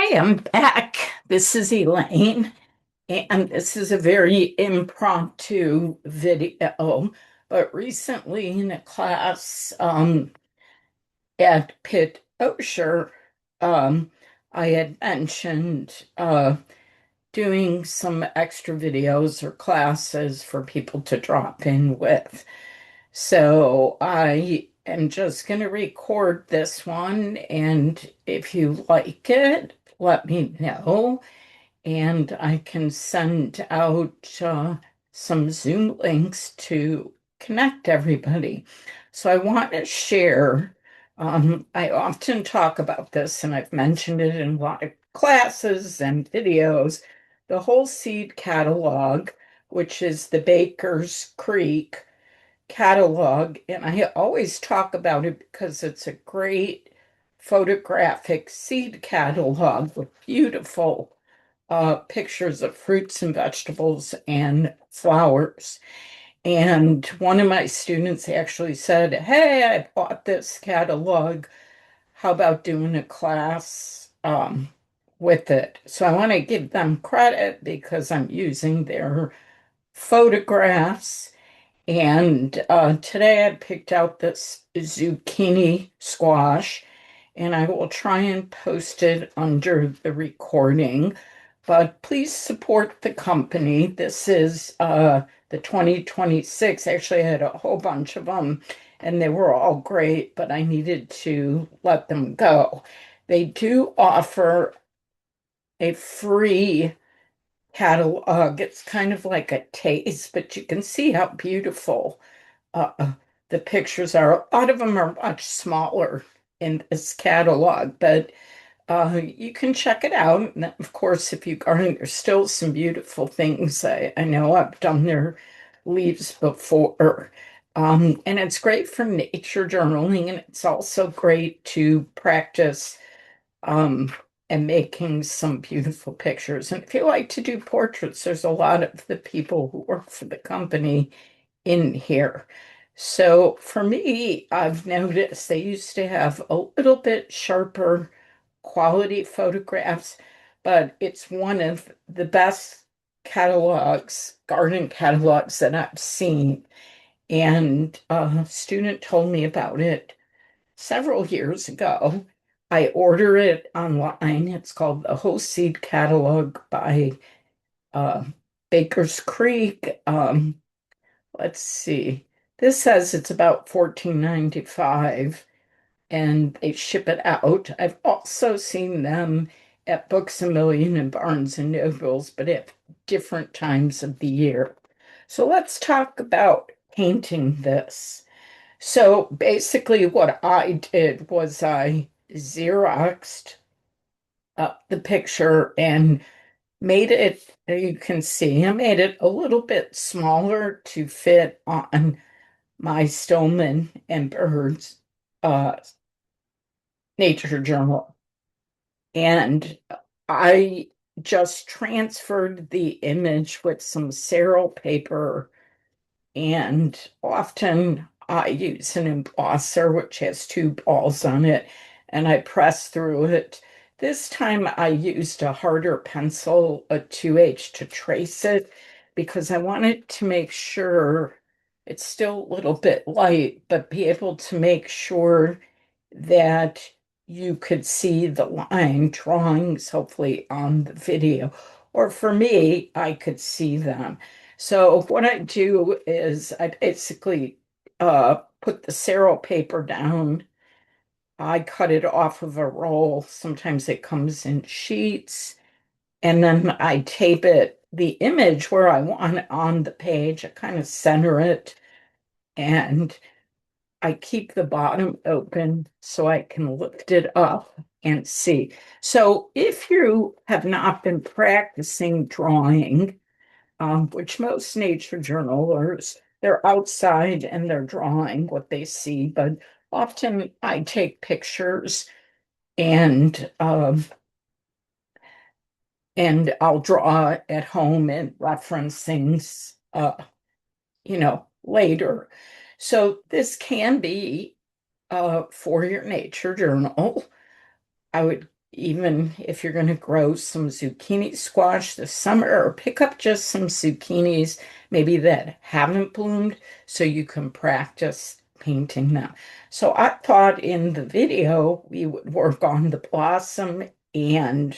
Hi, I'm back. This is Elaine, and this is a very impromptu video. But recently in a class at Pitt Osher, um, I had mentioned doing some extra videos or classes for people to drop in with. So I am just going to record this one, and if you like it, let me know and I can send out some Zoom links to connect everybody. So I want to share. I often talk about this, and I've mentioned it in a lot of classes and videos. The whole seed catalog, which is the Baker's Creek catalog, and I always talk about it because it's a great photographic seed catalog with beautiful pictures of fruits and vegetables and flowers. And one of my students actually said, "Hey, I bought this catalog. How about doing a class with it?" So I want to give them credit because I'm using their photographs. And today I picked out this zucchini squash, and I will try and post it under the recording. But please support the company. This is the 2026. Actually, I had a whole bunch of them, and they were all great, but I needed to let them go. They do offer a free catalog. It's kind of like a taste, but you can see how beautiful the pictures are. A lot of them are much smaller in this catalog, but you can check it out. And of course, if you garden, there's still some beautiful things. I know I've done their leaves before. And it's great for nature journaling, and it's also great to practice um, and making some beautiful pictures. And if you like to do portraits, there's a lot of the people who work for the company in here. So for me, I've noticed they used to have a little bit sharper quality photographs, but it's one of the best catalogs, garden catalogs that I've seen. And a student told me about it several years ago. I order it online. It's called the Whole Seed Catalog by uh, Baker's Creek. Let's see. This says it's about 14.95 and they ship it out. I've also seen them at Books A Million and Barnes and Nobles, but at different times of the year. So let's talk about painting this. So basically, what I did was I Xeroxed up the picture and made it, you can see, I made it a little bit smaller to fit on my Stillman and Birds uh, nature journal. And I just transferred the image with some Ceril paper, and often I use an embosser, which has two balls on it, and I press through it. This time I used a harder pencil, a 2H, to trace it because I wanted to make sure it's still a little bit light, but be able to make sure that you could see the line drawings, hopefully on the video. Or for me, I could see them. So what I do is I basically put the Ceril paper down. I cut it off of a roll. Sometimes it comes in sheets. And then I tape it, the image where I want it on the page. I kind of center it, and I keep the bottom open so I can lift it up and see. So if you have not been practicing drawing, which most nature journalers, they're outside and they're drawing what they see, but often I take pictures and and I'll draw at home and reference things later. So this can be for your nature journal. I would even if you're going to grow some zucchini squash this summer, or pick up just some zucchinis, maybe that haven't bloomed, so you can practice painting them. So I thought in the video we would work on the blossom and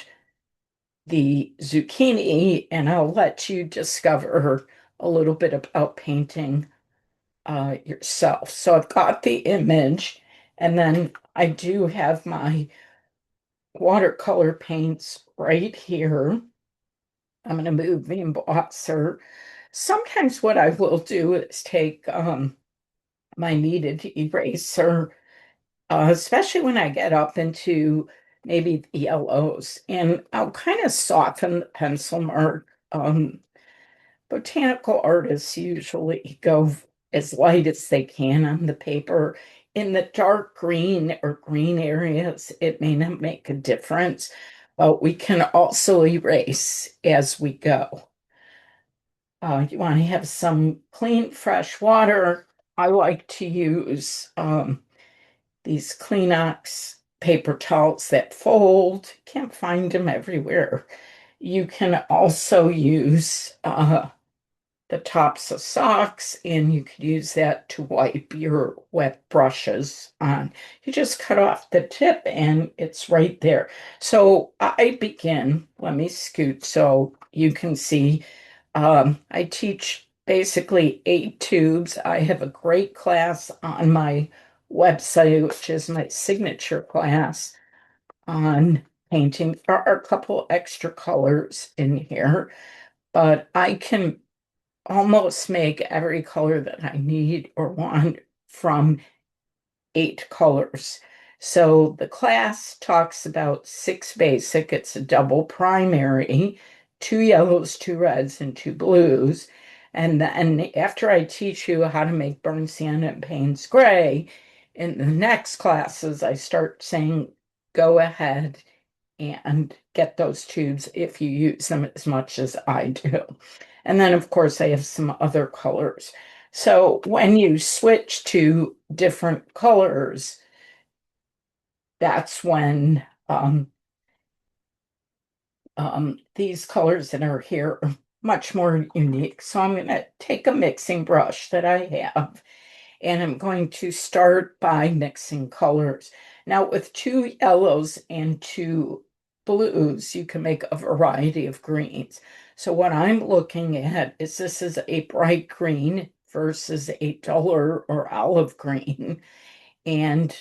the zucchini, and I'll let you discover a little bit about painting yourself. So I've got the image, and then I do have my watercolor paints right here. I'm going to move the embosser. Sometimes what I will do is take my kneaded eraser, especially when I get up into maybe the yellows, and I'll kind of soften the pencil mark. Botanical artists usually go as light as they can on the paper. In the dark green or green areas, it may not make a difference, but we can also erase as we go. You want to have some clean, fresh water. I like to use these Kleenex paper towels that fold. Can't find them everywhere. You can also use the tops of socks, and you could use that to wipe your wet brushes on. You just cut off the tip and it's right there. So I begin, let me scoot so you can see. I teach basically 8 tubes. I have a great class on my website, which is my signature class on painting. There are a couple extra colors in here, but I can almost make every color that I need or want from 8 colors. So the class talks about 6 basic. It's a double primary, 2 yellows, 2 reds, and 2 blues. And then after I teach you how to make burnt sienna and Payne's gray, in the next classes, I start saying, go ahead and get those tubes if you use them as much as I do. And then, of course, I have some other colors. So when you switch to different colors, that's when these colors that are here are much more unique. So I'm going to take a mixing brush that I have, and I'm going to start by mixing colors. Now, with 2 yellows and 2 blues, you can make a variety of greens. So what I'm looking at is this is a bright green versus a duller or olive green. And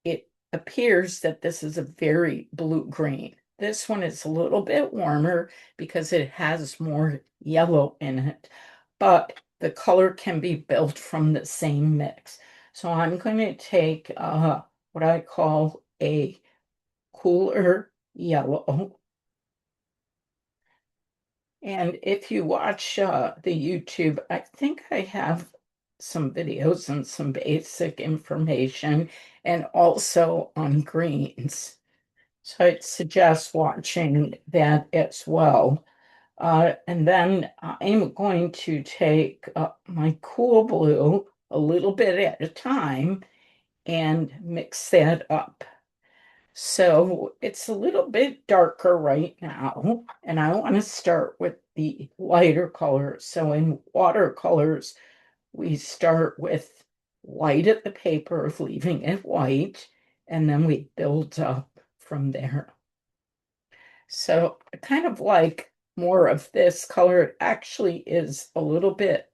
it appears that this is a very blue-green. This one is a little bit warmer because it has more yellow in it, but the color can be built from the same mix. So I'm going to take what I call a cooler yellow. And if you watch the YouTube, I think I have some videos and some basic information, and also on greens. So I'd suggest watching that as well. And then I'm going to take my cool blue a little bit at a time and mix that up. So it's a little bit darker right now, and I want to start with the lighter colors. So in watercolors, we start with white at the paper, leaving it white, and then we build up from there. So I kind of like more of this color. It actually is a little bit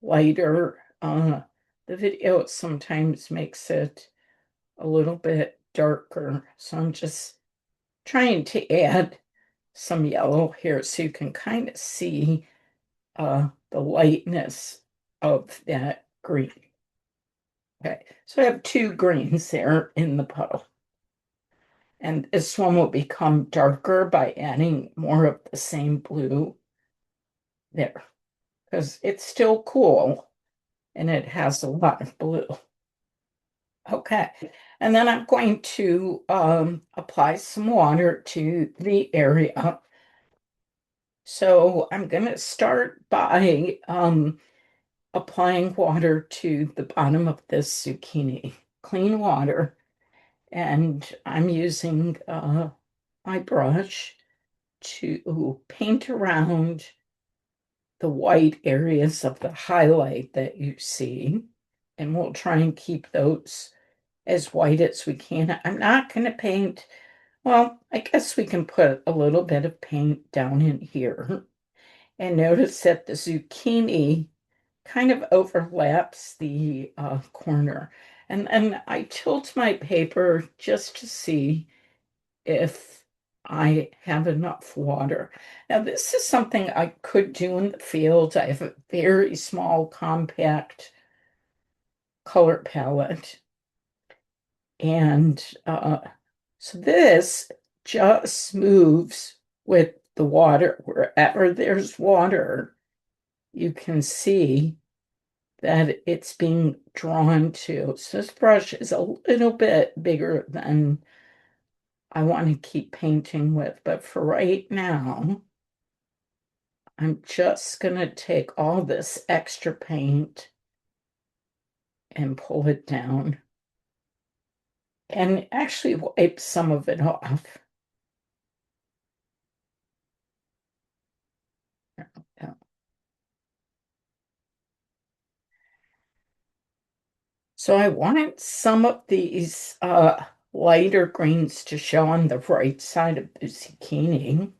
lighter. The video sometimes makes it a little bit darker. So I'm just trying to add some yellow here so you can kind of see the lightness of that green. Okay, so I have 2 greens there in the puddle. And this one will become darker by adding more of the same blue there, because it's still cool and it has a lot of blue. Okay, and then I'm going to apply some water to the area. So I'm going to start by applying water to the bottom of this zucchini, clean water. And I'm using my brush to paint around the white areas of the highlight that you see. And we'll try and keep those as white as we can. I'm not going to paint, well, I guess we can put a little bit of paint down in here. And notice that the zucchini kind of overlaps the corner. And then I tilt my paper just to see if I have enough water. Now, this is something I could do in the field. I have a very small, compact color palette. And so this just moves with the water. Wherever there's water, you can see that it's being drawn to. So this brush is a little bit bigger than I want to keep painting with, but for right now, I'm just going to take all this extra paint and pull it down and actually wipe some of it off. So I want some of these lighter greens to show on the right side of the zucchini.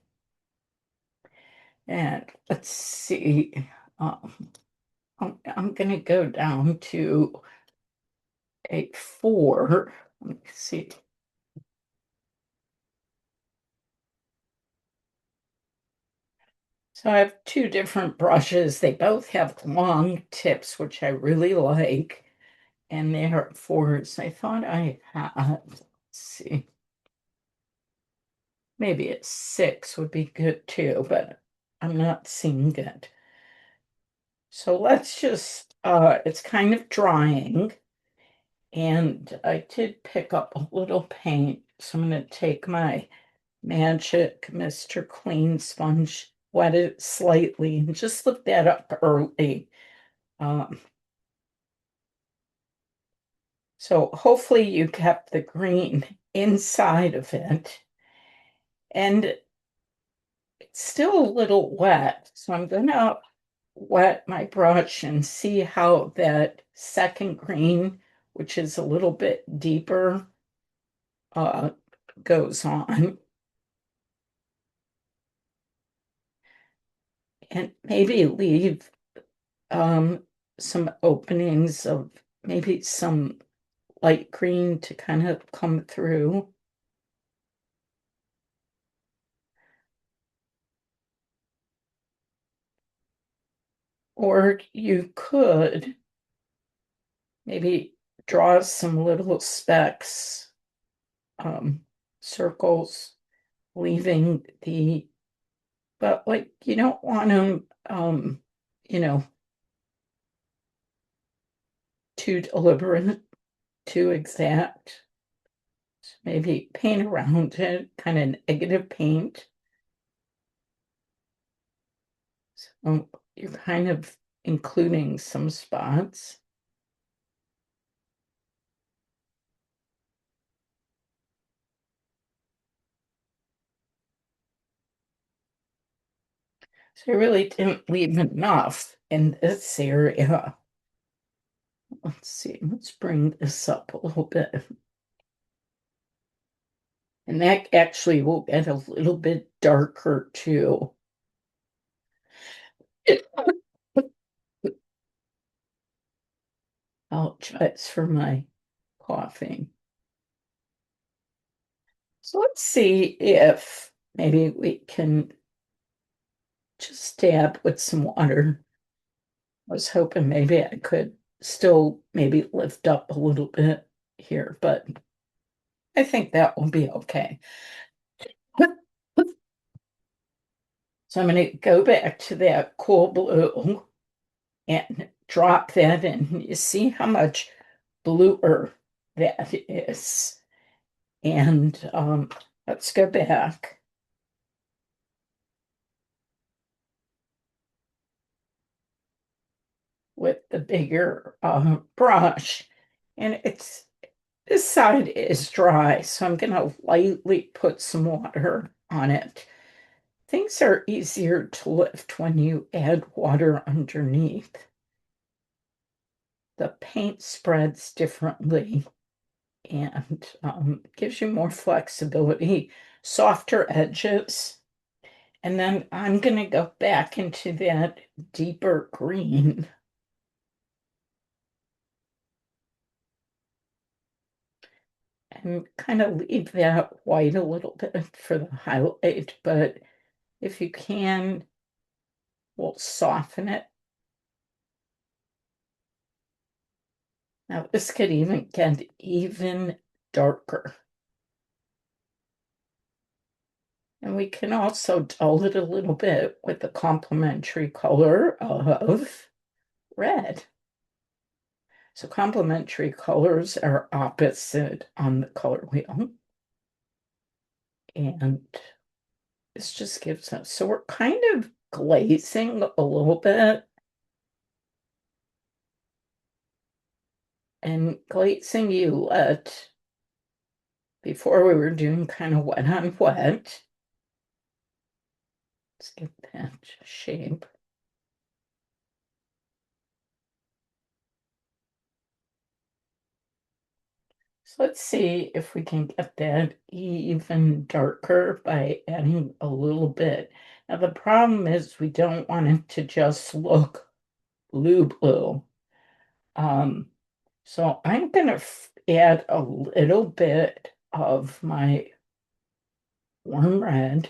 And let's see, I'm going to go down to a 4. Let me see. So I have two different brushes. They both have long tips, which I really like. And they're 4s. I thought I had, let's see, maybe a 6 would be good too, but I'm not seeing it. So let's just, it's kind of drying. And I did pick up a little paint. So I'm going to take my Magic Mr. Clean sponge, wet it slightly, and just lift that up early. Um, so hopefully you kept the green inside of it. And it's still a little wet, so I'm going to wet my brush and see how that second green, which is a little bit deeper, uh, goes on. And maybe leave some openings of maybe some light green to kind of come through. Or you could maybe draw some little specks, circles, leaving the, but like you don't want them, you know, too deliberate, too exact. So maybe paint around it, kind of negative paint. So you're kind of including some spots. So I really didn't leave enough in this area. Let's see, let's bring this up a little bit. And that actually will get a little bit darker too. Apologize for my coughing. So let's see if maybe we can just dab with some water. I was hoping maybe I could still maybe lift up a little bit here, but I think that will be okay. So I'm going to go back to that cool blue and drop that in. You see how much bluer that is. And let's go back with the bigger brush. And it's This side is dry, so I'm going to lightly put some water on it. Things are easier to lift when you add water underneath. The paint spreads differently and gives you more flexibility, softer edges. And then I'm going to go back into that deeper green and kind of leave that white a little bit for the highlight. But if you can, we'll soften it. Now, this could even get even darker. And we can also dull it a little bit with the complementary color of red. So complementary colors are opposite on the color wheel. And this just gives us, so we're kind of glazing a little bit. And glazing you let, before we were doing kind of wet on wet. Let's get that shape. So let's see if we can get that even darker by adding a little bit. Now the problem is we don't want it to just look blue. Um, so I'm gonna add a little bit of my warm red.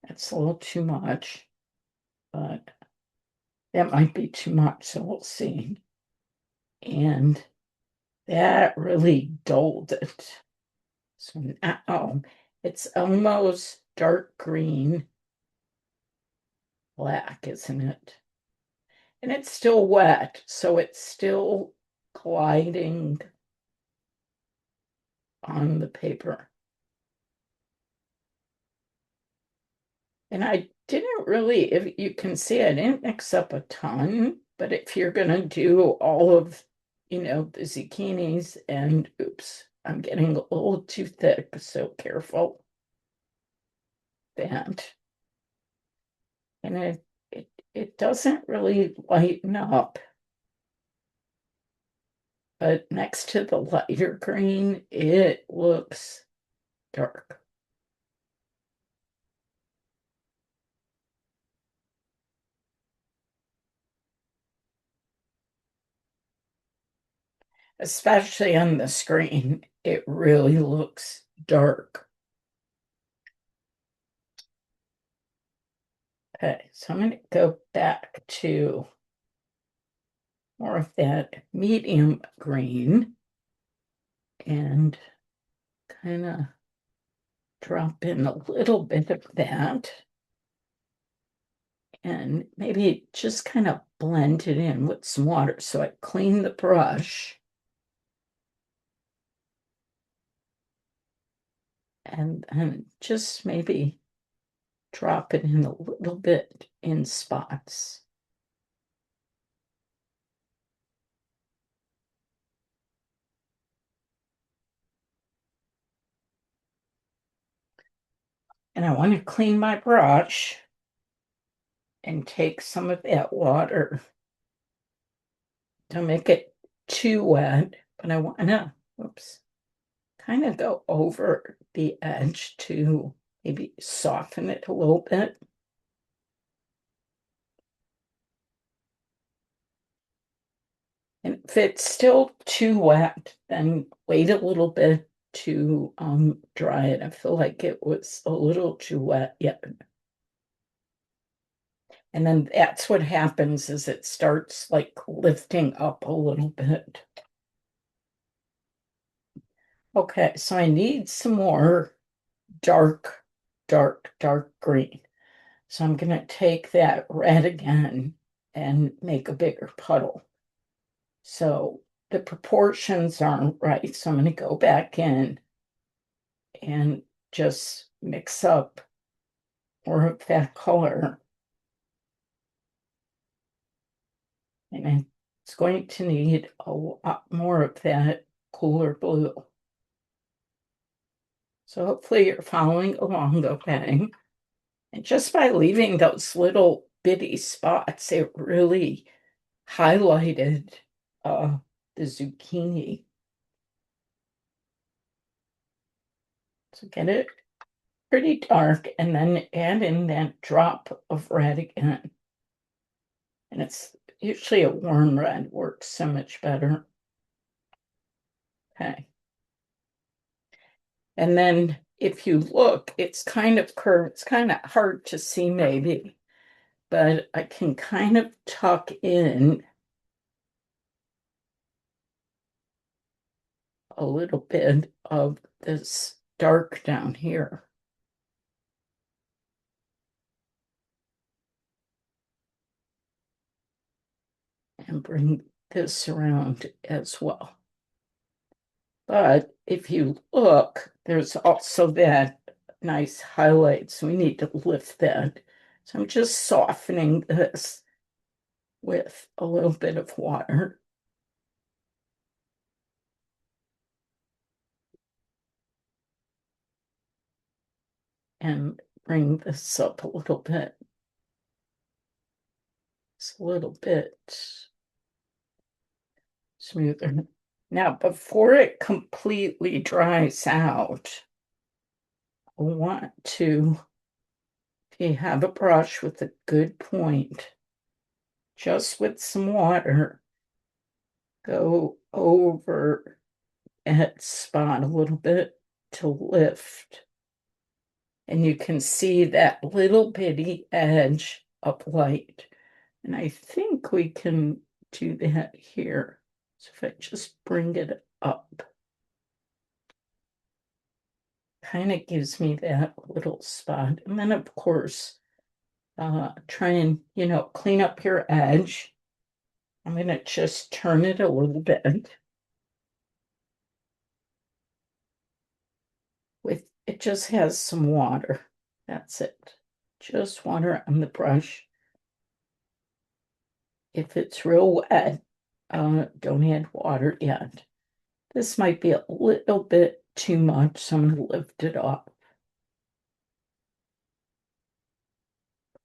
That's a little too much, but that might be too much, so we'll see. And that really dulled it. So now it's almost dark green black, isn't it? And it's still wet, so it's still gliding on the paper. And I didn't really, if you can see, I didn't mix up a ton, but if you're gonna do all of, the zucchinis and oops, I'm getting a little too thick, so careful. That. And it doesn't really lighten up. But next to the lighter green, it looks dark. Especially on the screen, it really looks dark. Okay, so I'm going to go back to more of that medium green and kind of drop in a little bit of that and maybe just kind of blend it in with some water. So I clean the brush and then just maybe drop it in a little bit in spots. And I want to clean my brush and take some of that water. Don't make it too wet, but I want to, oops, kind of go over the edge to maybe soften it a little bit. And if it's still too wet, then wait a little bit to dry it. I feel like it was a little too wet yet. And then that's what happens is it starts like lifting up a little bit. Okay, so I need some more dark green. So I'm going to take that red again and make a bigger puddle. So the proportions aren't right. So I'm going to go back in and just mix up more of that color. And it's going to need a lot more of that cooler blue. So hopefully you're following along okay. And just by leaving those little bitty spots, it really highlighted uh, the zucchini. So get it pretty dark and then add in that drop of red again. And it's usually a warm red works so much better. Okay. And then if you look, it's kind of curved. It's kind of hard to see maybe, but I can kind of tuck in a little bit of this dark down here. And bring this around as well. But if you look, there's also that nice highlight. So we need to lift that. So I'm just softening this with a little bit of water. And bring this up a little bit. It's a little bit smoother. Now, before it completely dries out, I want to, if you have a brush with a good point, just with some water, go over that spot a little bit to lift. And you can see that little bitty edge of light. And I think we can do that here. So if I just bring it up, kind of gives me that little spot. And then of course, try and, clean up your edge. I'm going to just turn it a little bit. It just has some water. That's it. Just water on the brush. If it's real wet, don't add water yet. This might be a little bit too much, so I'm going to lift it up.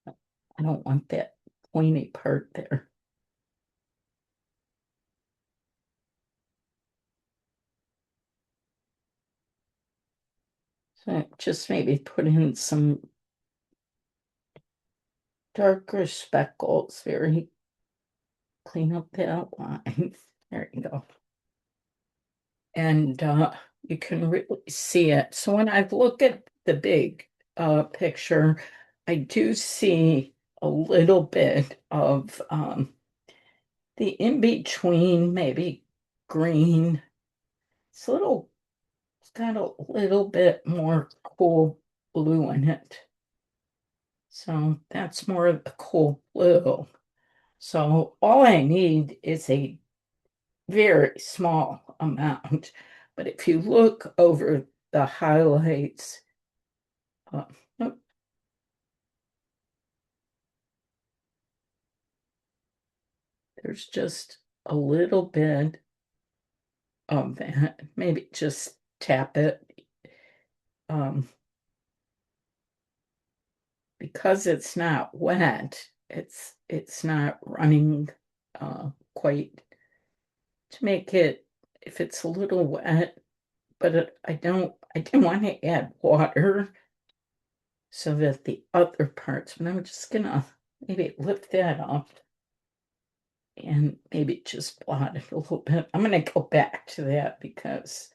I don't want that pointy part there. So just maybe put in some darker speckles, very clean up the outline. There you go. And you can really see it. So when I look at the big picture, I do see a little bit of the in-between, maybe green. It's got a little bit more cool blue in it. So that's more of the cool blue. So all I need is a very small amount. But if you look over the highlights, uh, oh, there's just a little bit of that. Maybe just tap it. Because it's not wet, it's not running quite to make it, if it's a little wet, but I didn't want to add water so that the other parts, but I'm just gonna maybe lift that up and maybe just blot it a little bit. I'm gonna go back to that because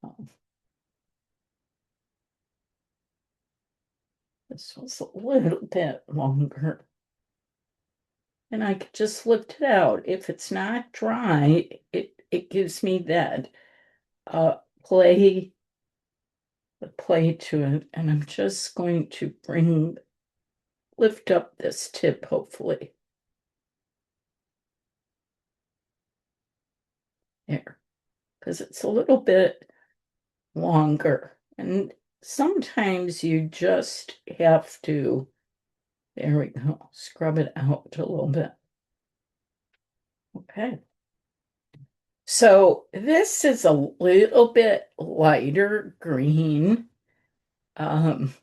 um, this was a little bit longer. And I could just lift it out. If it's not dry, it gives me that uh play the play to it. And I'm just going to lift up this tip, hopefully. There. Because it's a little bit longer. And sometimes you just have to, there we go, scrub it out a little bit. Okay. So this is a little bit lighter green. Um,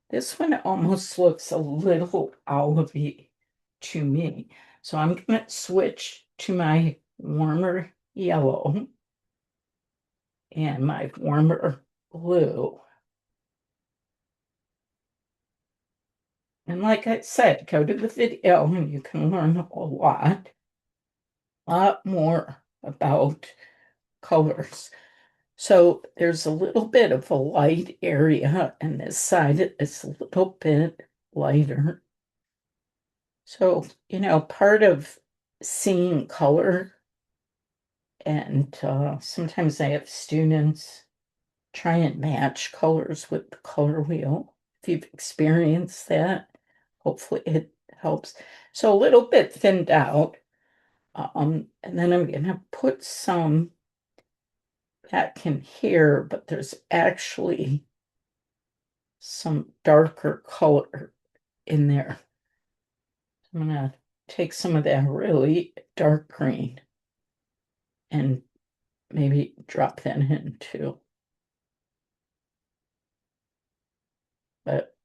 this one almost looks a little olivey to me. So I'm going to switch to my warmer yellow and my warmer blue. And like I said, go to the video and you can learn a lot more about colors. So there's a little bit of a light area, and this side is a little bit lighter. So, part of seeing color, and sometimes I have students try and match colors with the color wheel. If you've experienced that, hopefully it helps. So a little bit thinned out. And then I'm gonna put some back in here, but there's actually some darker color in there. I'm gonna take some of that really dark green and maybe drop that in too. But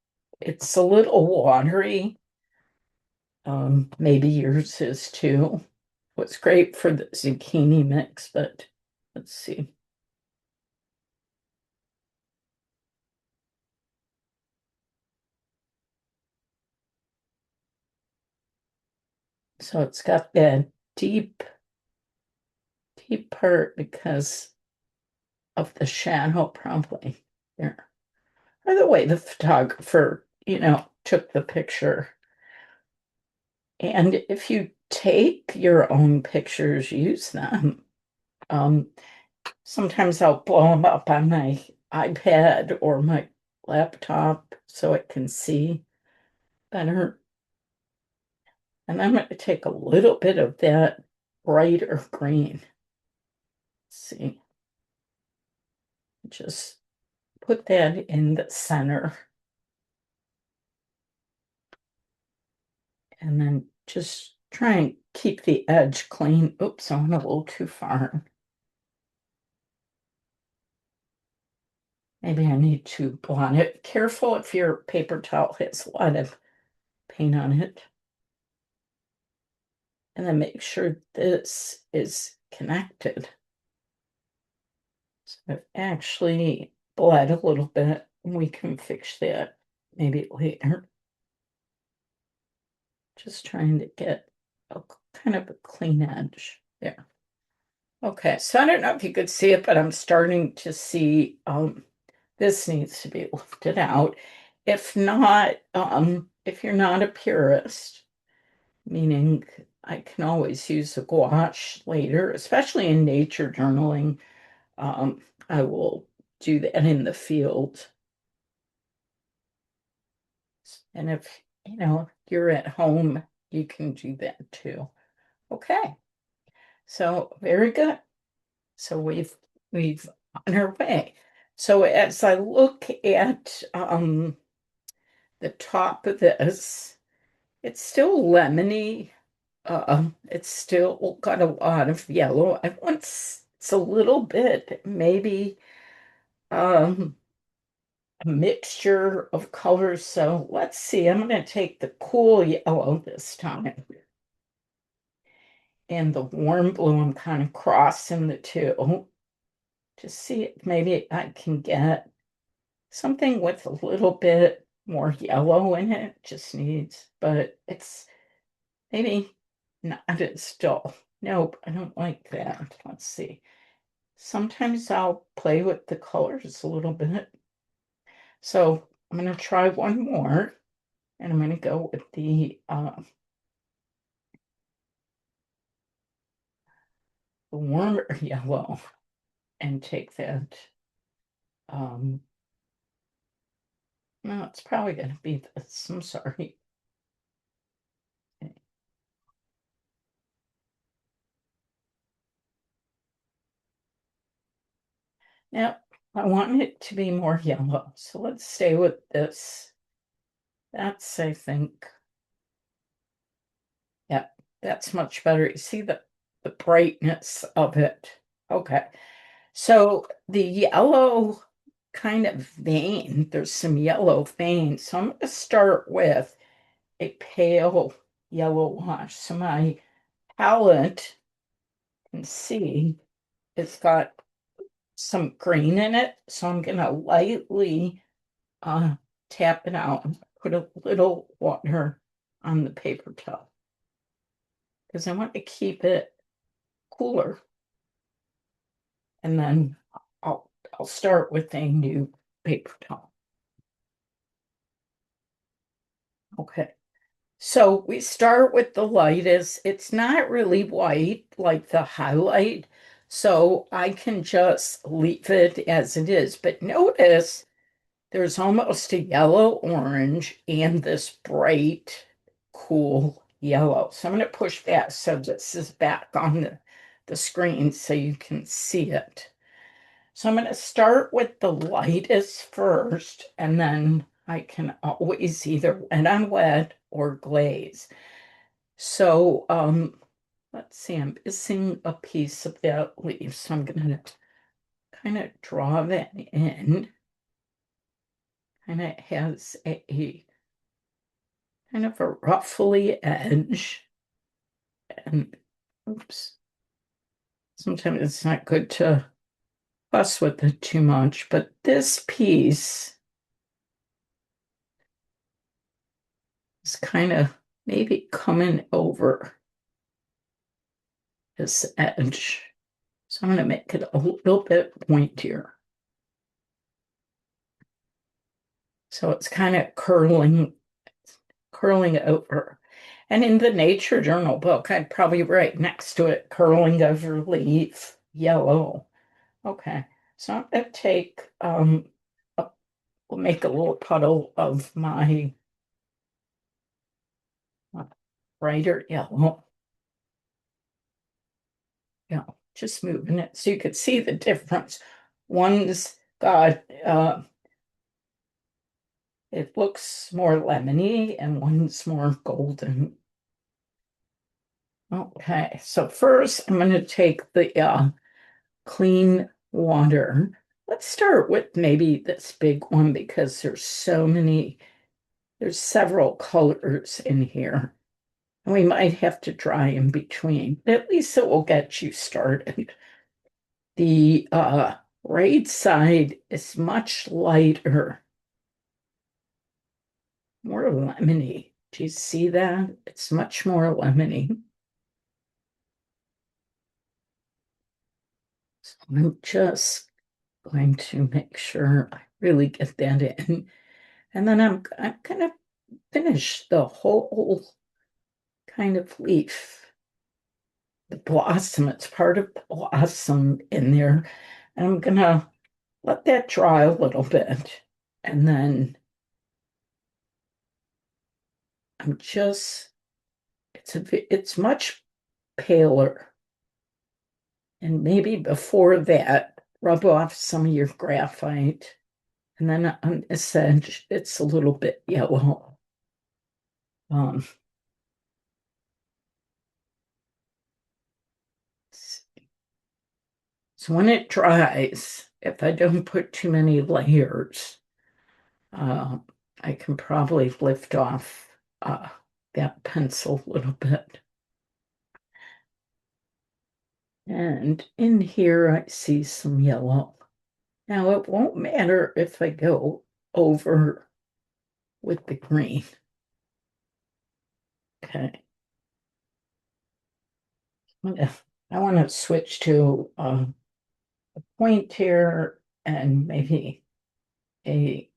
it's a little watery. Maybe yours is too. What's great for the zucchini mix, but let's see. So it's got that deep, deep part because of the shadow probably there. Or the way the photographer, took the picture. And if you take your own pictures, use them. Um, Sometimes I'll blow them up on my iPad or my laptop so I can see better. And I'm going to take a little bit of that brighter green. Let's see, just put that in the center. And then just try and keep the edge clean. Oops, I went a little too far. Maybe I need to blot it. Careful if your paper towel has a lot of paint on it. And then make sure this is connected. So I've actually bled a little bit. We can fix that maybe later. Just trying to get a kind of a clean edge there. Okay, so I don't know if you could see it, but I'm starting to see this needs to be lifted out. If not, if you're not a purist, meaning I can always use a gouache later, especially in nature journaling. I will do that in the field. And if, you're at home, you can do that too. Okay, so very good. So we've on our way. So as I look at the top of this, it's still lemony. It's still got a lot of yellow. I want it's a little bit maybe um a mixture of colors. So let's see. I'm going to take the cool yellow this time and the warm blue. I'm kind of crossing the two to see if maybe I can get something with a little bit more yellow in it. Just needs, but it's maybe not as dull. Nope, I don't like that. Let's see. Sometimes I'll play with the colors a little bit. So I'm going to try one more, and I'm going to go with the warmer yellow and take that. Um, no, it's probably going to be this. I'm sorry. Now, I want it to be more yellow, so let's stay with this. That's, I think, yeah, that's much better. You see the brightness of it. Okay. So the yellow kind of vein, there's some yellow veins. So I'm going to start with a pale yellow wash. So my palette, you can see, it's got some green in it. So I'm going to lightly uh, tap it out and put a little water on the paper towel because I want to keep it cooler. And then I'll start with a new paper towel. Okay. So we start with the lightest. It's not really white like the highlight, so I can just leave it as it is. But notice there's almost a yellow orange and this bright, cool yellow. So I'm going to push back so this is back on the screen so you can see it. So I'm going to start with the lightest first, and then I can always either wet on wet or glaze. So let's see, I'm missing a piece of that leaf, so I'm going to kind of draw that in. And it has a kind of a ruffly edge. And oops, sometimes it's not good to fuss with it too much, but this piece is kind of maybe coming over this edge. So I'm going to make it a little bit pointier. So it's kind of curling over. And in the Nature Journal book, I'd probably write next to it, curling over leaf, yellow. Okay, so I'm going to take, we'll make a little puddle of my uh, brighter yellow. Yeah, just moving it so you could see the difference. One's got, it looks more lemony and one's more golden. Okay, so first I'm going to take the clean water. Let's start with maybe this big one because there's several colors in here. And we might have to dry in between. At least it will get you started. The right side is much lighter, more lemony. Do you see that? It's much more lemony. So I'm just going to make sure I really get that in. And then I'm gonna finish the whole kind of leaf, the blossom. It's part of the blossom in there. And I'm gonna let that dry a little bit. And then I'm just it's much paler. And maybe before that, rub off some of your graphite. And then on this edge, it's a little bit yellow. Um, so when it dries, if I don't put too many layers, uh, I can probably lift off that pencil a little bit. And in here, I see some yellow. Now, it won't matter if I go over with the green. Okay. I want to switch to a point here and maybe a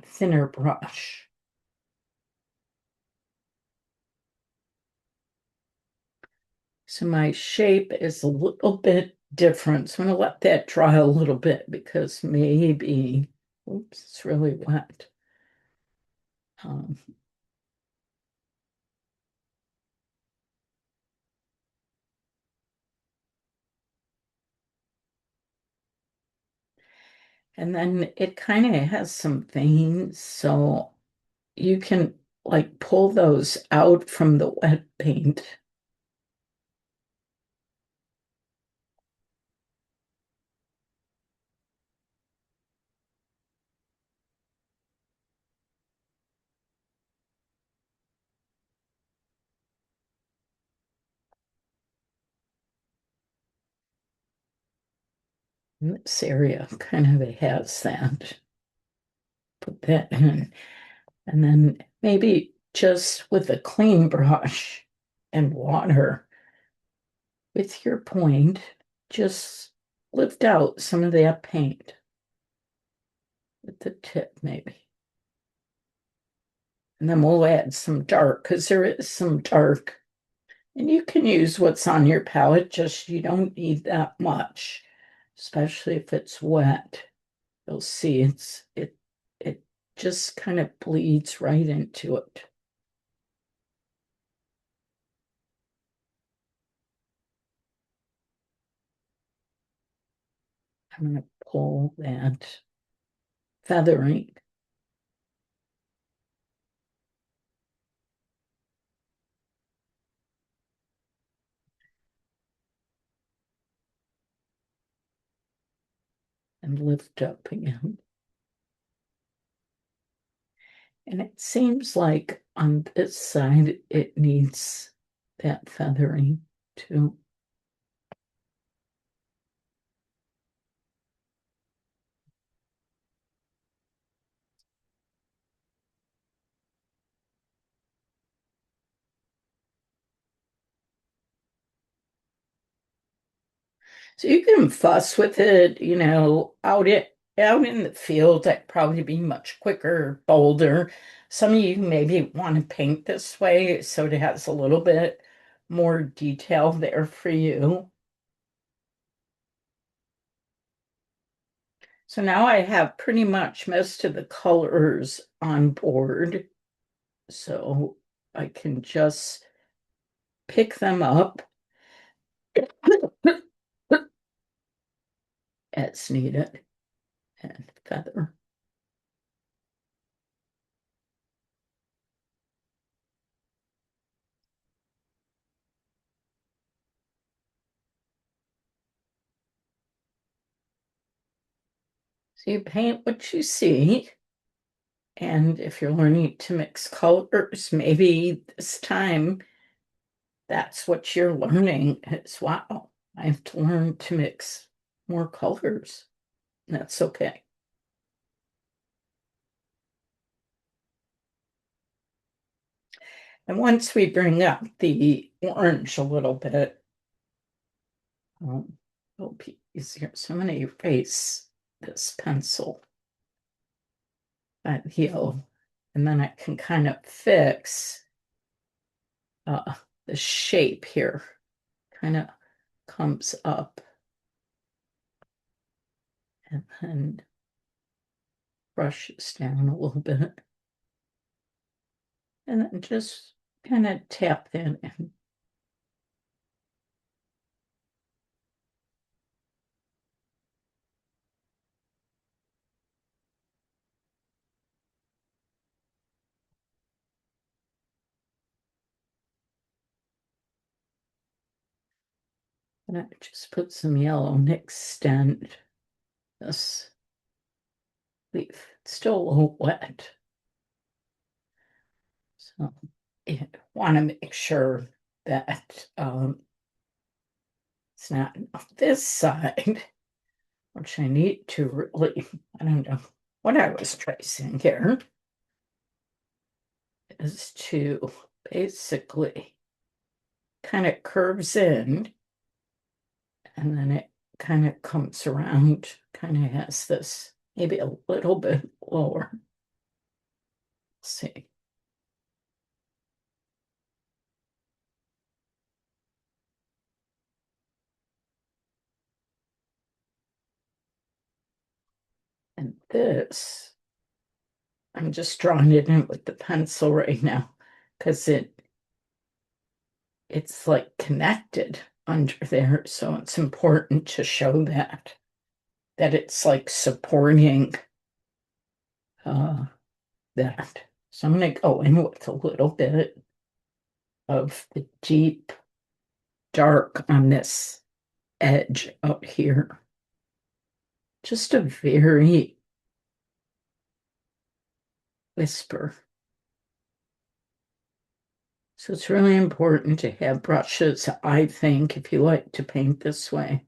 thinner brush. So my shape is a little bit different. So I'm going to let that dry a little bit because maybe, oops, it's really wet. Um, and then it kind of has some veins, so you can like pull those out from the wet paint. This area kind of has that. Put that in. And then maybe just with a clean brush and water with your point, just lift out some of that paint with the tip, maybe. And then we'll add some dark because there is some dark. And you can use what's on your palette, just you don't need that much, especially if it's wet. You'll see it just kind of bleeds right into it. I'm going to pull that feathering and lift up again. And it seems like on this side it needs that feathering too. So you can fuss with it, out in the field, that'd probably be much quicker, bolder. Some of you maybe want to paint this way, so it has a little bit more detail there for you. So now I have pretty much most of the colors on board, so I can just pick them up as needed and feather. So you paint what you see, and if you're learning to mix colors, maybe this time that's what you're learning is wow, I have to learn to mix more colors. That's okay. And once we bring up the orange a little bit, it'll be easier. So I'm going to erase this pencil, that yellow, and then I can kind of fix the shape here. Kind of comes up and then brushes down a little bit. And then just kind of tap that in. And I just put some yellow and extend this leaf. It's still a little wet. So you want to make sure that it's not on this side, which I need to really, I don't know what I was tracing here, is to basically kind of curves in and then it kind of comes around, kind of has this maybe a little bit lower. Let's see. And this, I'm just drawing it in with the pencil right now because it's like connected under there. So it's important to show that it's like supporting uh, that. So I'm going to go in with a little bit of the deep dark on this edge out here. Just a very whisper. So it's really important to have brushes, I think, if you like to paint this way,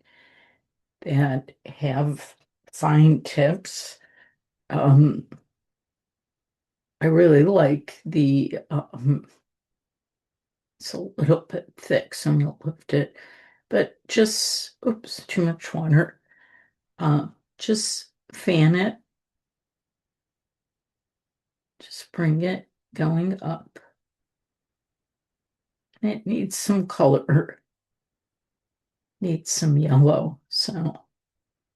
that have fine tips. Um, I really like it's a little bit thick, so I'm gonna lift it, but just, oops, too much water. Uh, just fan it, just bring it going up. And it needs some color, needs some yellow, so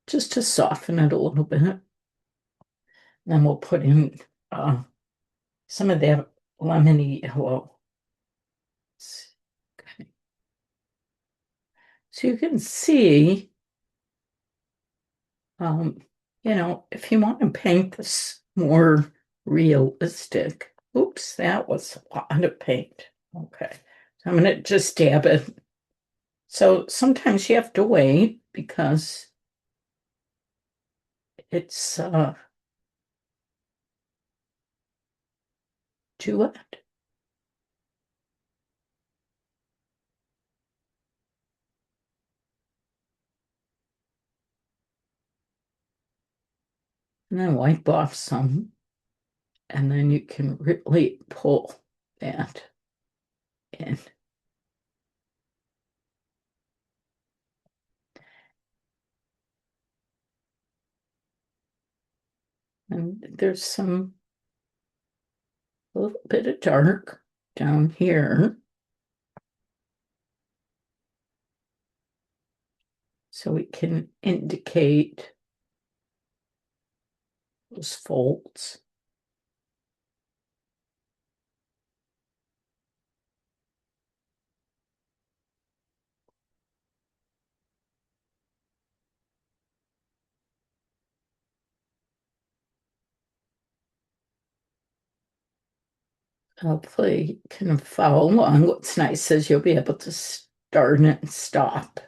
just to soften it a little bit. Then we'll put in uh, some of that lemony yellow. Okay. So you can see, um, if you want to paint this more realistic, oops, that was a lot of paint. Okay, so I'm going to just dab it. So sometimes you have to wait because it's too wet. And then wipe off some, and then you can really pull that in. And there's some a little bit of dark down here. So we can indicate those folds. Hopefully you can follow along. What's nice is you'll be able to start and stop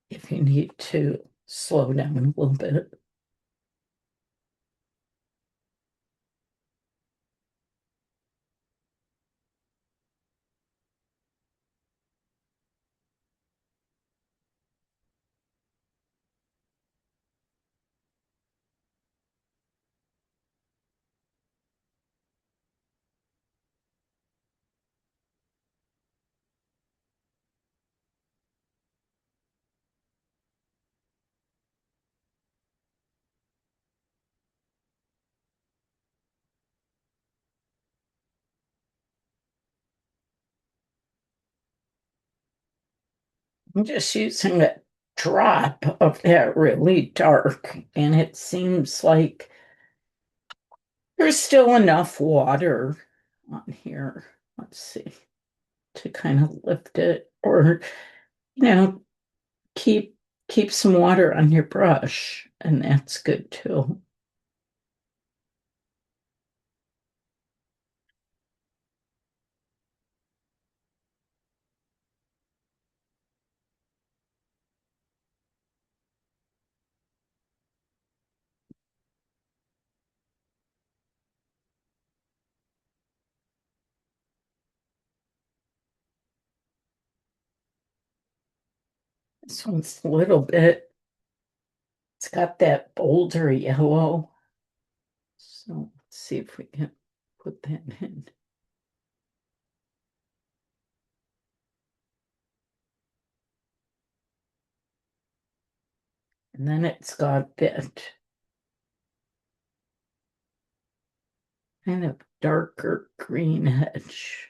if you need to slow down a little bit. I'm just using a drop of that really dark, and it seems like there's still enough water on here. Let's see, to kind of lift it, or you know, keep keep some water on your brush, and that's good too. This one's a little bit, it's got that bolder yellow. So let's see if we can put that in. And then it's got that kind of darker green edge.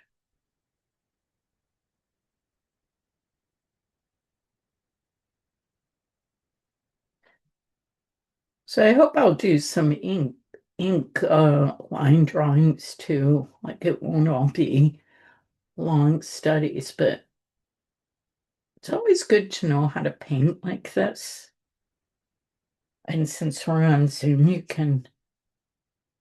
So I hope I'll do some ink line drawings too. Like it won't all be long studies, but it's always good to know how to paint like this. And since we're on Zoom, you can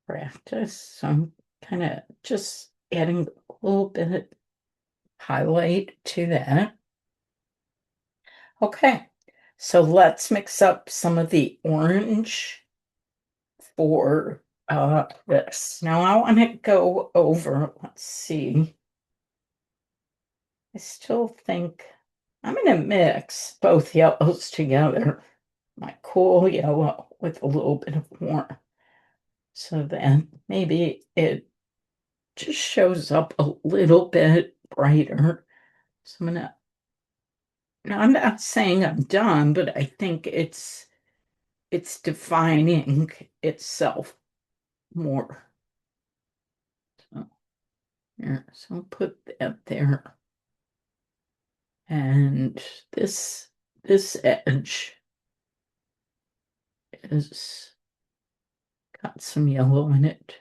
practice. So I'm kind of just adding a little bit highlight to that. Okay, so let's mix up some of the orange for this. Now I want to go over, let's see. I still think I'm going to mix both yellows together. my cool yellow with a little bit of warmth. So then maybe it just shows up a little bit brighter. So now I'm not saying I'm done, but I think it's defining itself more. So here, so I'll put that there. And this edge is got some yellow in it.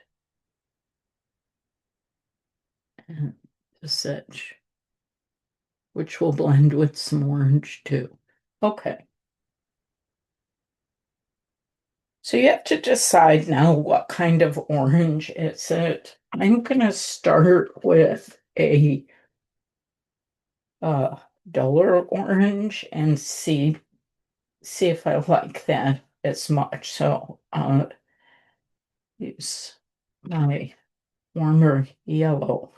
And this edge, which will blend with some orange too. Okay. So you have to decide now what kind of orange is it. I'm gonna start with a uh, duller orange and see if I like that as much. So use my warmer yellow.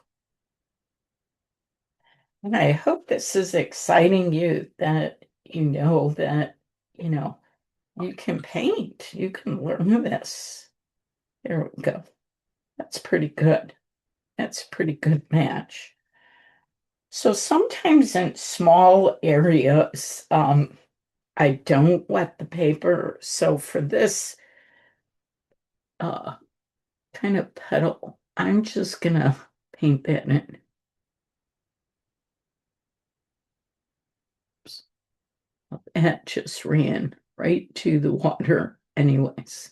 And I hope this is exciting you that that, you know, you can paint, you can learn this. There we go. That's pretty good. That's a pretty good match. So sometimes in small areas, I don't wet the paper. So for this uh, kind of petal, I'm just gonna paint that in. And it just ran right to the water anyways.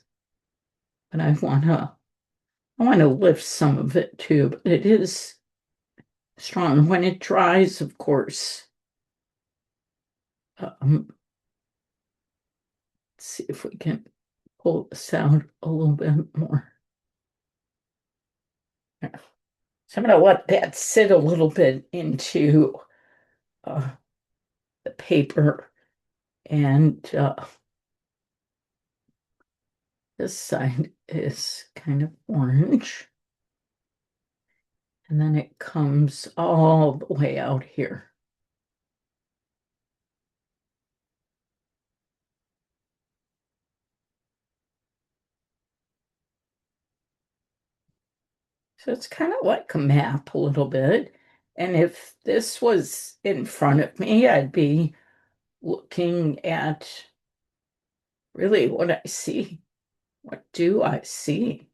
But I wanna lift some of it too, but it is strong. When it dries, of course, let's see if we can pull this out a little bit more. So I'm going to let that sit a little bit into uh, the paper. And this side is kind of orange. And then it comes all the way out here. So it's kind of like a map a little bit. And if this was in front of me, I'd be looking at really what I see. What do I see?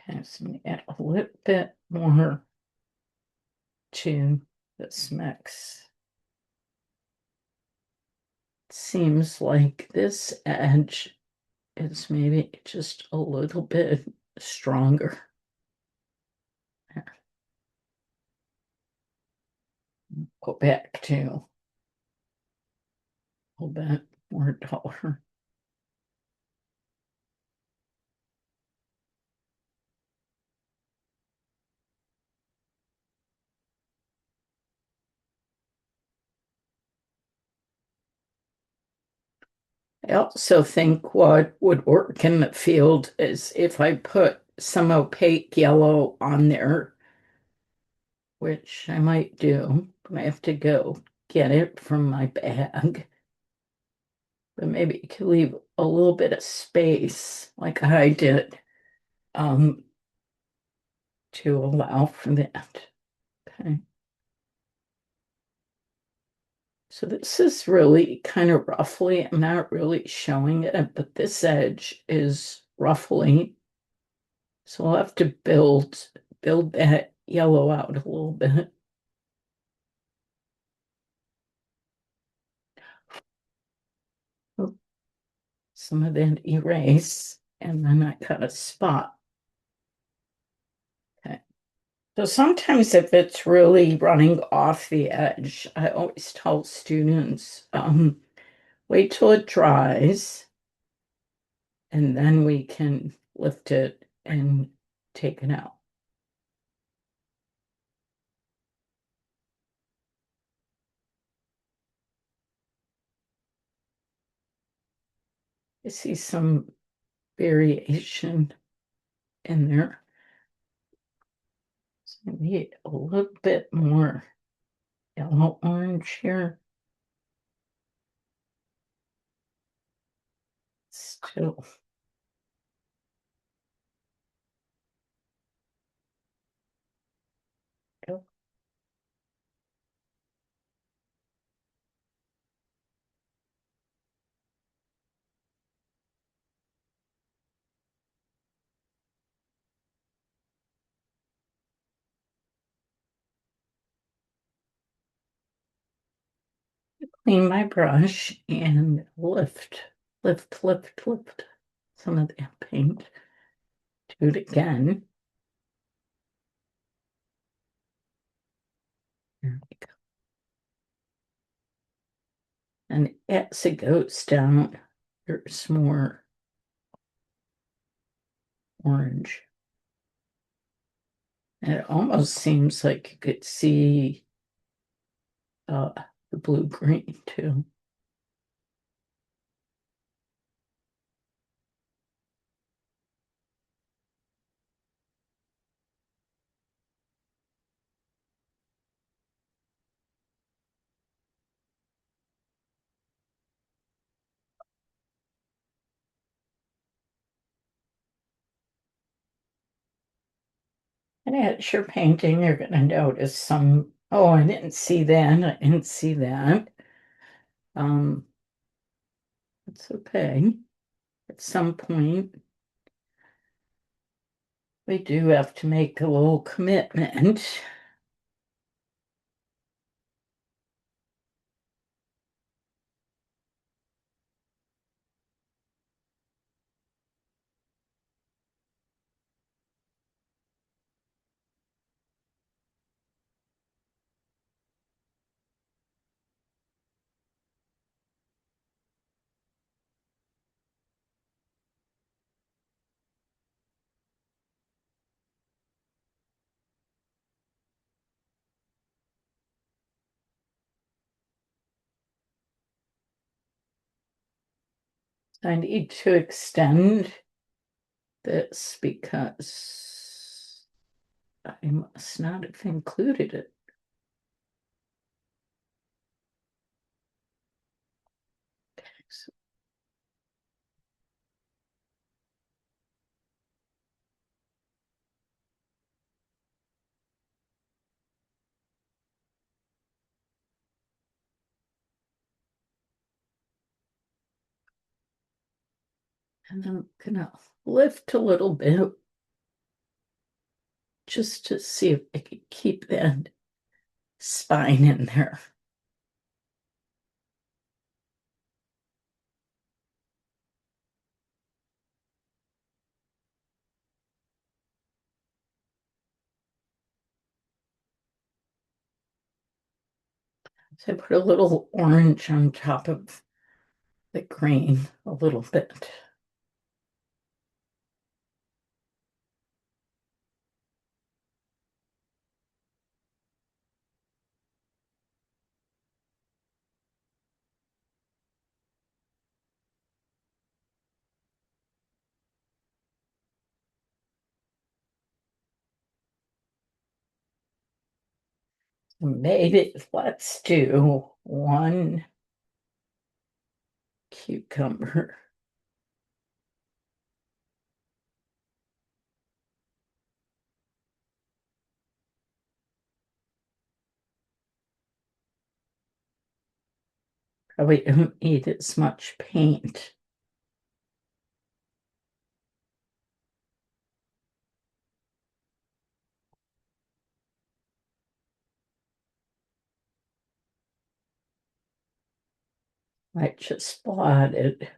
Okay, so I'm gonna add a little bit more to this mix. Seems like this edge is maybe just a little bit stronger. Go back to a little bit more dollar. I also think what would work in the field is if I put some opaque yellow on there, which I might do, but I have to go get it from my bag. But maybe you could leave a little bit of space like I did um, to allow for that. Okay. So this is really kind of roughly, I'm not really showing it, but this edge is roughly. So I'll have to build that yellow out a little bit. Oh, some of that erase, and then I got a spot. Okay. So sometimes if it's really running off the edge, I always tell students, wait till it dries, and then we can lift it and take it out. I see some variation in there. So maybe a little bit more yellow orange here. Still. Yep. Clean my brush and lift some of that paint. Do it again. There we go. And as it goes down, there's more orange. And it almost seems like you could see uh, the blue-green too. And as you're painting, you're going to notice some, oh, I didn't see that. I didn't see that. Um, it's okay. At some point, we do have to make a little commitment. I need to extend this because I must not have included it. So, and I'm gonna lift a little bit just to see if I can keep that spine in there. So I put a little orange on top of the green, a little bit. Maybe let's do one cucumber. Probably don't need as much paint. I just blotted.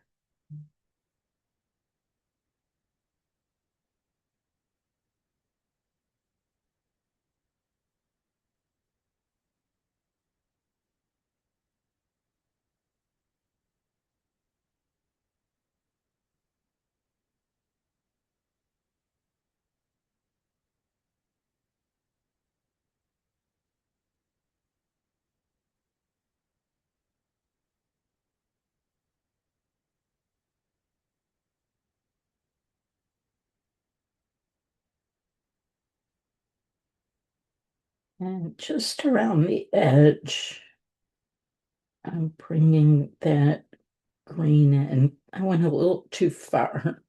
And just around the edge, I'm bringing that green in. I went a little too far,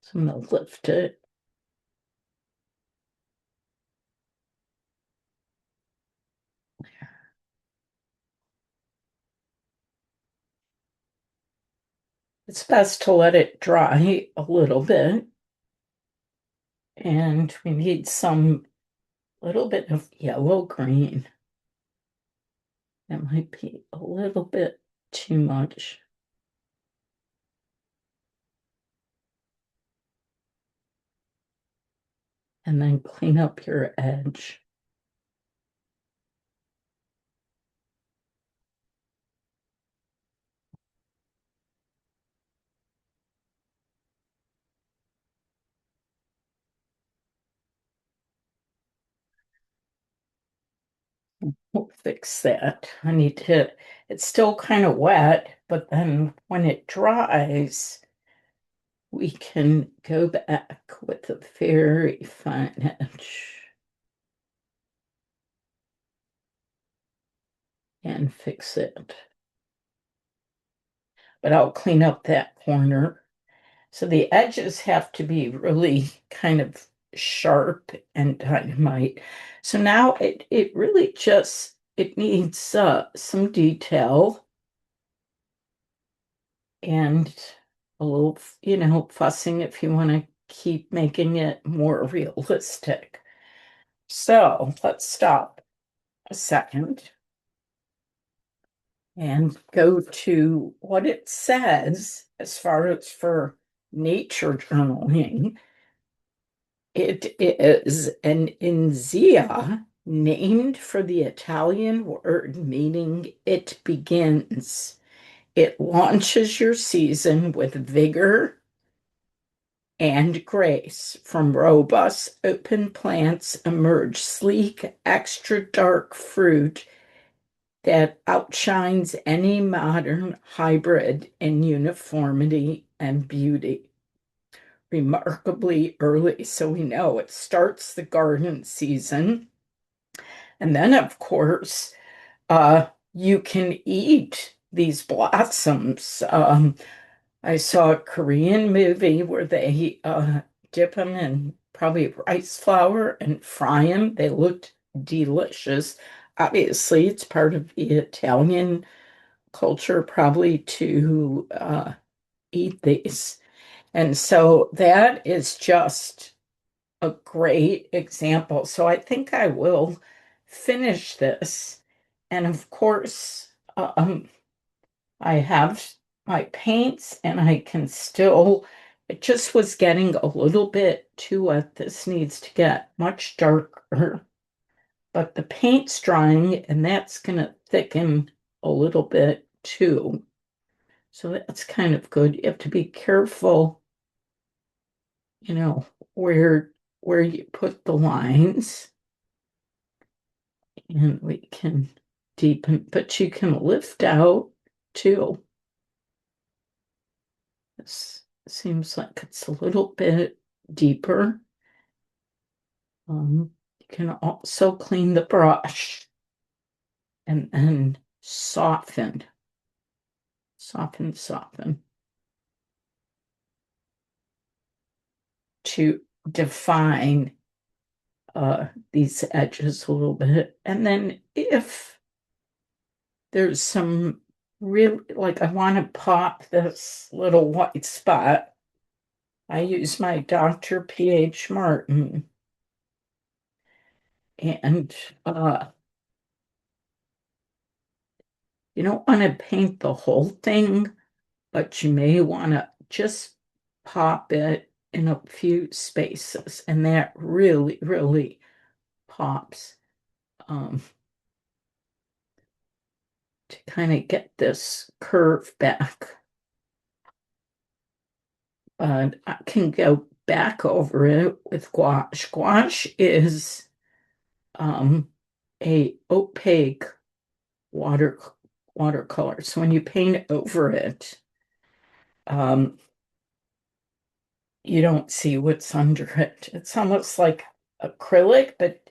so I'm going to lift it. It's best to let it dry a little bit. And we need some little bit of yellow green. That might be a little bit too much. And then clean up your edge. We'll fix that. It's still kind of wet, but then when it dries, we can go back with a very fine edge and fix it. But I'll clean up that corner. So the edges have to be really kind of sharp and dynamite. So now it really just it needs some detail and a little, fussing if you want to keep making it more realistic. So let's stop a second and go to what it says as far as for nature journaling. It is an inzia named for the Italian word meaning it begins. It launches your season with vigor and grace. From robust open plants emerge sleek, extra dark fruit that outshines any modern hybrid in uniformity and beauty. Remarkably early, so we know it starts the garden season. And then, of course, you can eat these blossoms. I saw a Korean movie where they dip them in probably rice flour and fry them. They looked delicious. Obviously, it's part of the Italian culture, probably to eat these. And so that is just a great example. So I think I will finish this. And of course, I have my paints and I can still, it just was getting a little bit too wet. This needs to get much darker, but the paint's drying and that's going to thicken a little bit too. So that's kind of good. You have to be careful, you know, where where you put the lines and we can deepen, but you can lift out too. This seems like it's a little bit deeper. You can also clean the brush and then soften, soften to define these edges a little bit. And then if there's some real, like I want to pop this little white spot, I use my Dr. P.H. Martin. And you don't want to paint the whole thing, but you may want to just pop it in a few spaces. And that really, really pops to kind of get this curve back. But I can go back over it with gouache. Gouache is a opaque water watercolor. So when you paint over it, um, you don't see what's under it. It's almost like acrylic, but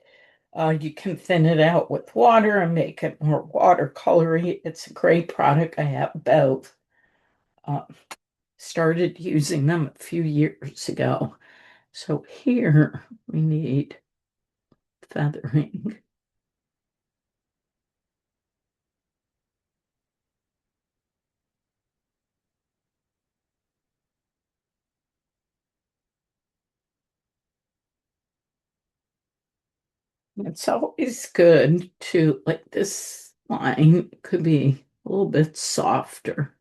You can thin it out with water and make it more watercolory. It's a great product. I have both. Uh, Started using them a few years ago. So here we need feathering. It's always good to, like this line could be a little bit softer.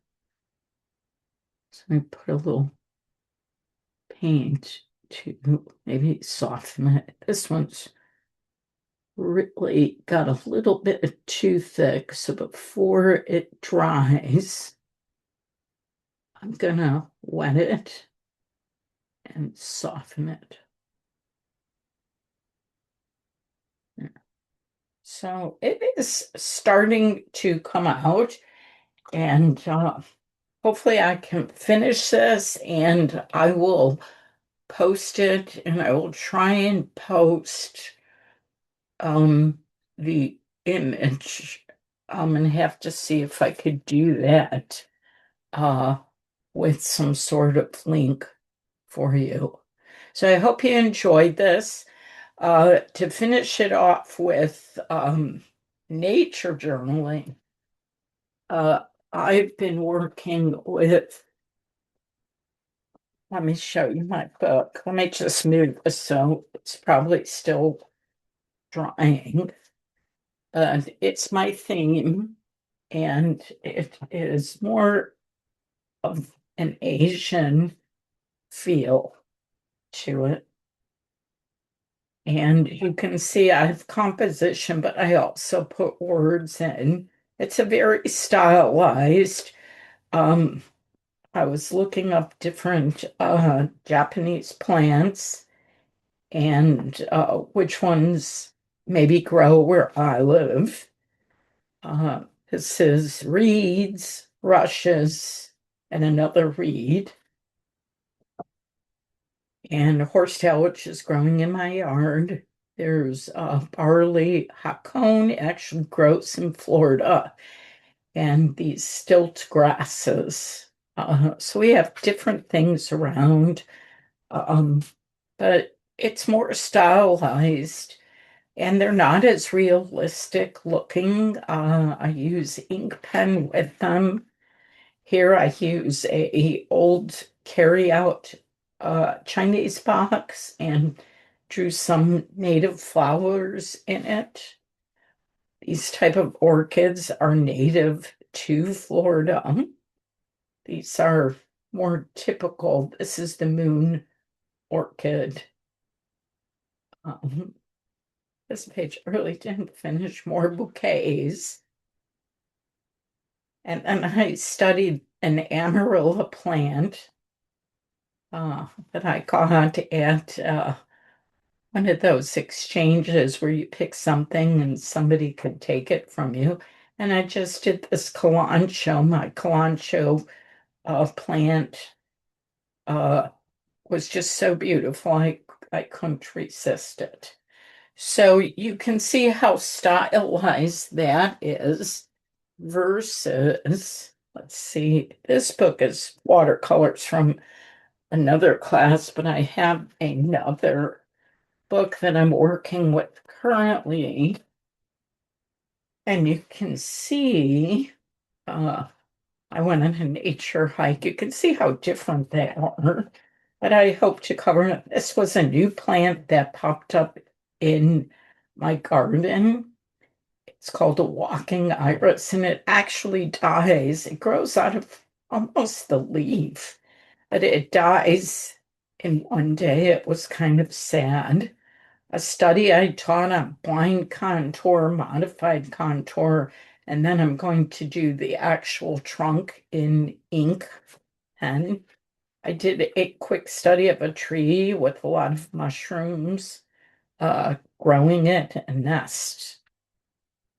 So I put a little paint to maybe soften it. This one's really got a little bit too thick. So before it dries, I'm gonna wet it and soften it. So it is starting to come out, and hopefully I can finish this and I will post it, and I will try and post um the image and have to see if I could do that uh with some sort of link for you. So I hope you enjoyed this. To finish it off with nature journaling, uh, I've been working with, let me show you my book. Let me just move this so it's probably still drying. It's my theme, and it is more of an Asian feel to it. And you can see I have composition, but I also put words in. It's a very stylized. Um, I was looking up different Japanese plants and which ones maybe grow where I live. This is reeds, rushes, and another reed, and horsetail, which is growing in my yard. There's barley, hakone, actually grows in Florida, and these stilt grasses. So we have different things around, um, but it's more stylized, and they're not as realistic looking. I use ink pen with them. Here I use a old carry-out Chinese box and drew some native flowers in it. These type of orchids are native to Florida. These are more typical. This is the moon orchid. Um, this page really didn't finish more bouquets. And then I studied an amarilla plant that I got at one of those exchanges where you pick something and somebody could take it from you. And I just did this kalanchoe. My kalanchoe plant uh, was just so beautiful. I couldn't resist it. So you can see how stylized that is versus, let's see, this book is watercolors from another class, but I have another book that I'm working with currently, and you can see I went on a nature hike. You can see how different they are, but I hope to cover it. This was a new plant that popped up in my garden. It's called a walking iris, and it actually dies. It grows out of almost the leaf, but it dies in one day. It was kind of sad. A study I taught on blind contour, modified contour, and then I'm going to do the actual trunk in ink pen. I did a quick study of a tree with a lot of mushrooms, growing it, a nest.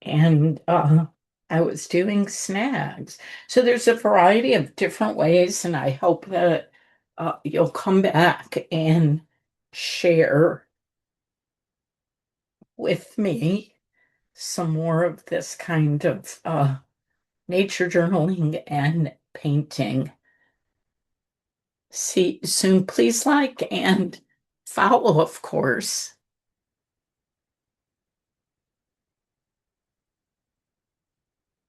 And I was doing snags. So there's a variety of different ways, and I hope that you'll come back and share with me some more of this kind of nature journaling and painting. See you soon. Please like and follow, of course.